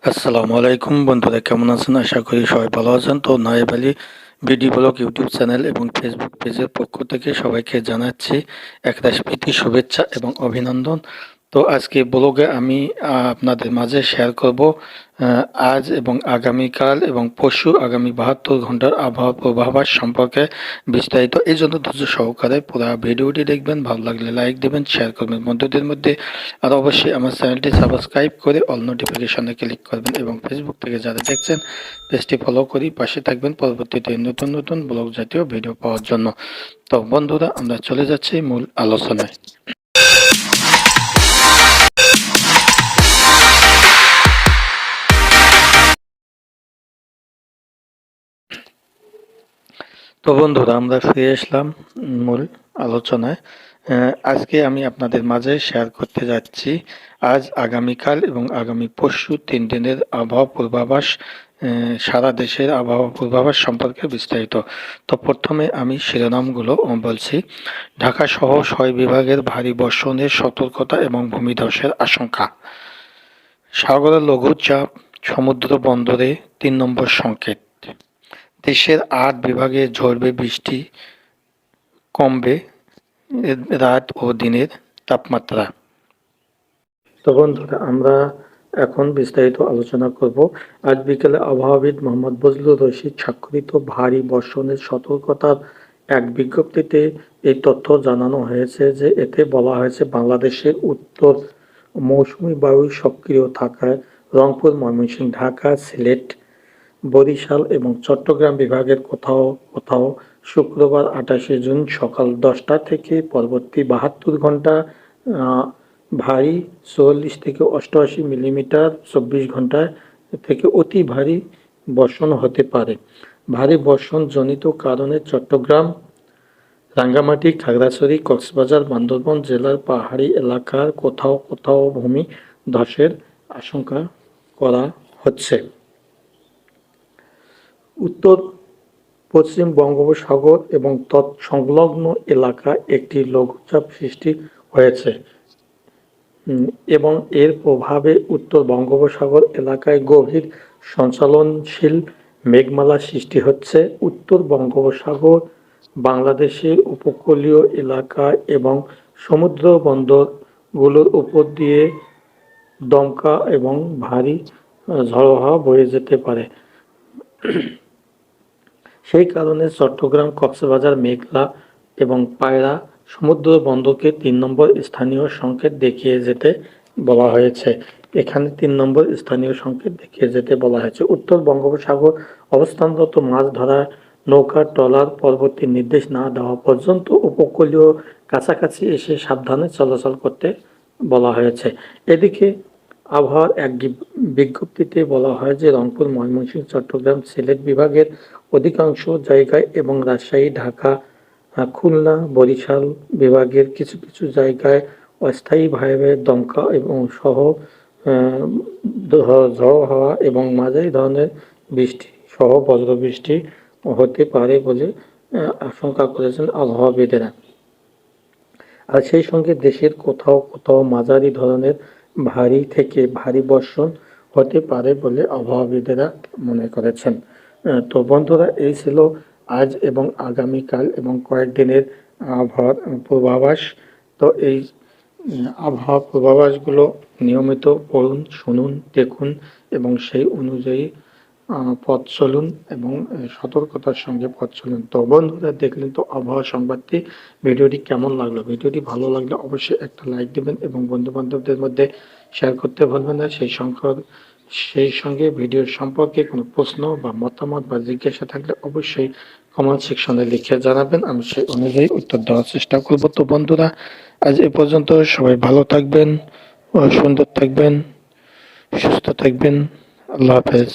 আসসালামু আলাইকুম বন্ধুরা, কেমন আছেন? আশা করি সবাই ভালো আছেন। তো নায়েব Ali BD blog YouTube channel এবং ফেসবুক পেজের পক্ষ থেকে সবাইকে জানাচ্ছি একরাশ প্রীতি, শুভেচ্ছা এবং অভিনন্দন। তো আজকে ব্লগে আমি আপনাদের মাঝে শেয়ার করব আজ এবং আগামীকাল এবং পরশু আগামী 72 ঘন্টার আবহাওয়া পূর্বাভাস সম্পর্কে বিস্তারিত। এই জন্য ধৈর্য সহকারে পুরো ভিডিওটি দেখবেন, ভালো লাগলে লাইক দেবেন, শেয়ার করবেন বন্ধুদের মধ্যে। আর অবশ্যই আমার চ্যানেলটি সাবস্ক্রাইব করে অল নোটিফিকেশনে ক্লিক করবেন এবং ফেসবুক থেকে যারা দেখছেন পেজটি ফলো করি পাশে থাকবেন পরবর্তীতে নতুন নতুন ব্লগ জাতীয় ভিডিও পাওয়ার জন্য। তো বন্ধুরা, আমরা চলে যাচ্ছি মূল আলোচনায়। তো বন্ধুরা, আমরা ফিরে আসলাম মূল আলোচনায়। আজকে আমি আপনাদের মাঝে শেয়ার করতে যাচ্ছি আজ, আগামীকাল এবং আগামী পরশু 3 দিনের আবহাওয়া পূর্বাভাস, সারা দেশের আবহাওয়া পূর্বাভাস সম্পর্কে বিস্তারিত। তো প্রথমে আমি শিরোনামগুলো বলছি। ঢাকা সহ 6 বিভাগের ভারী বর্ষণের সতর্কতা এবং ভূমিধসের আশঙ্কা। সাগরের লঘুচাপ, সমুদ্র বন্দরে 3 নম্বর সংকেত। দেশের 8 বিভাগে ঝরবে বৃষ্টি, কমবে রাত ও দিনের তাপমাত্রা। তো বন্ধুরা, আমরা এখন বিস্তারিত আলোচনা করব। আজ বিকেলে আবহাওয়াবিদ মোহাম্মদ বজলুর রশিদ স্বাক্ষরিত ভারী বর্ষণের সতর্কতার এক বিজ্ঞপ্তিতে এই তথ্য জানানো হয়েছে যে এতে বলা হয়েছে বাংলাদেশের উত্তর মৌসুমী বায়ু সক্রিয় থাকায় রংপুর, ময়মনসিংহ, ঢাকা, সিলেট, বরিশাল এবং চট্টগ্রাম বিভাগের কোথাও কোথাও শুক্রবার 28 জুন সকাল 10টা থেকে পরবর্তী 72 ঘন্টা ভারী 44 থেকে 88 মিলিমিটার 24 ঘন্টায় থেকে অতি ভারী বর্ষণ হতে পারে। ভারী বর্ষণ জনিত কারণে চট্টগ্রাম, রাঙ্গামাটি, খাগড়াছড়ি, কক্সবাজার, বান্দরবান জেলার পাহাড়ি এলাকার কোথাও কোথাও ভূমি ধসের আশঙ্কা করা হচ্ছে। উত্তর পশ্চিম বঙ্গোপসাগর এবং তৎসংলগ্ন এলাকায় একটি লঘুচাপ সৃষ্টি হয়েছে এবং এর প্রভাবে উত্তর বঙ্গোপসাগর এলাকায় গভীর সঞ্চালনশীল মেঘমালা সৃষ্টি হচ্ছে। উত্তর বঙ্গোপসাগর, বাংলাদেশের উপকূলীয় এলাকা এবং সমুদ্র বন্দরগুলোর উপর দিয়ে দমকা এবং ভারী ঝড়ো হাওয়া বয়ে যেতে পারে। সেই কারণে চট্টগ্রাম, কক্সবাজার, মেঘলা এবং পায়রা সমুদ্র বন্দরকে 3 নম্বর স্থানীয় সংকেত দেখিয়ে যেতে বলা হয়েছে। এখানে 3 নম্বর স্থানীয় সংকেত দেখিয়ে যেতে বলা হয়েছে। উত্তর বঙ্গোপসাগর অবস্থানরত মাছ ধরা নৌকা, ট্রলার পরবর্তী নির্দেশ না দেওয়া পর্যন্ত উপকূলীয় কাছাকাছি এসে সাবধানে চলাচল করতে বলা হয়েছে। এদিকে আবহাওয়ার এক বিজ্ঞপ্তিতে বলা হয় যে রংপুর, ময়মনসিংহ, চট্টগ্রাম, সিলেট বিভাগের অধিকাংশ জায়গায় এবং রাজশাহী, ঢাকা, খুলনা, বরিশাল বিভাগের কিছু কিছু জায়গায় অস্থায়ীভাবে দমকা এবং সহ ঝড়ো হাওয়া এবং মাঝারি ধরনের বৃষ্টি সহ বজ্রবৃষ্টি হতে পারে বলে আশঙ্কা করেছেন আবহাওয়াবিদেরা। আর সেই সঙ্গে দেশের কোথাও কোথাও মাঝারি ধরনের ভারী থেকে ভারী বর্ষণ হতে পারে বলে আবহাওয়াবিদেরা মনে করেছেন। তো বন্ধুরা, এই ছিল আজ এবং আগামীকাল এবং কয়েকদিনের আবহাওয়ার পূর্বাভাস। তো এই আবহাওয়া পূর্বাভাসগুলো নিয়মিত পড়ুন, শুনুন, দেখুন এবং সেই অনুযায়ী পথ চলুন এবং সতর্কতার সঙ্গে পথ চলুন। তো বন্ধুরা, দেখলেন তো আবহাওয়া সংবাদটি। ভিডিওটি কেমন লাগলো? ভিডিওটি ভালো লাগলে অবশ্যই একটা লাইক দেবেন এবং বন্ধু বান্ধবদের মধ্যে শেয়ার করতে ভুলবেন না। সেই সঙ্গে ভিডিওর সম্পর্কে কোনো প্রশ্ন বা মতামত বা জিজ্ঞাসা থাকলে অবশ্যই কমেন্ট সেকশনে লিখে জানাবেন, আমি সেই অনুযায়ী উত্তর দেওয়ার চেষ্টা করব। তো বন্ধুরা, আজ এ পর্যন্ত। সবাই ভালো থাকবেন ও সুন্দর থাকবেন, সুস্থ থাকবেন। আল্লাহ হাফেজ।